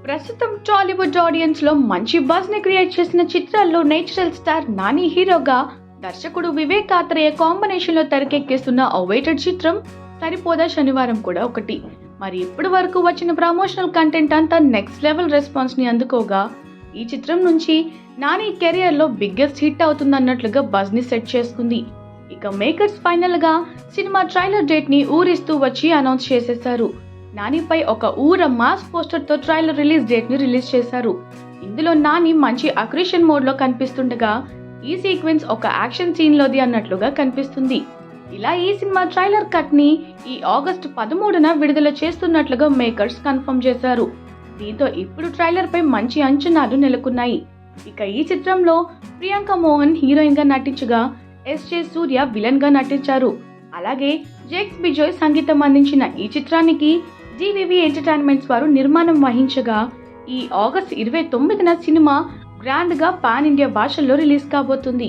ప్రస్తుతం టాలీవుడ్ ఆడియన్స్ లో మంచి బజ్ ని క్రియేట్ చేసిన చిత్రాల్లో నేచురల్ స్టార్ నాని హీరోగా, దర్శకుడు వివేక్ ఆత్రేయ కాంబినేషన్ లో తెరకెక్కిస్తున్న అవైటెడ్ చిత్రం సరిపోదా శనివారం కూడా ఒకటి. మరి ఇప్పటి వరకు వచ్చిన ప్రమోషనల్ కంటెంట్ అంతా నెక్స్ట్ లెవెల్ రెస్పాన్స్ ని అందుకోగా, ఈ చిత్రం నుంచి నాని కెరియర్ లో బిగ్గెస్ట్ హిట్ అవుతుందన్నట్లుగా బజ్ ని సెట్ చేసుకుంది. ఇక మేకర్స్ ఫైనల్ గా సినిమా ట్రైలర్ డేట్ ని ఊరిస్తూ వచ్చి అనౌన్స్ చేసేశారు. నానిపై ఒక ఊర మాస్ పోస్టర్ తో ట్రైలర్ రిలీజ్ డేట్ ని రిలీజ్ చేశారు. ఇందులో నాని మంచి అక్రిషన్ మోడ్ లో కనిపిస్తుండగా, ఈ సీక్వెన్స్ ఒక యాక్షన్ సీన్ లోది అన్నట్లుగా కనిపిస్తుంది. ఇలా ఈ సినిమా ట్రైలర్ కట్ ని ఈ ఆగస్టు 13న విడుదల చేస్తున్నట్లుగా మేకర్స్ కన్ఫర్మ్ చేశారు. దీంతో ఇప్పుడు ట్రైలర్ పై మంచి అంచనాలు నెలకొన్నాయి. ఇక ఈ చిత్రంలో ప్రియాంక మోహన్ హీరోయిన్ గా నటించగా, ఎస్జే సూర్య విలన్ గా నటించారు. అలాగే జేక్స్ బిజోయ్ సంగీతం అందించిన ఈ చిత్రానికి జీవీవీ ఎంటర్టైన్మెంట్స్ వారు నిర్మాణం వహించగా, ఈ ఆగస్టు 29న సినిమా గ్రాండ్ గా పాన్ ఇండియా భాషల్లో రిలీజ్ కాబోతుంది.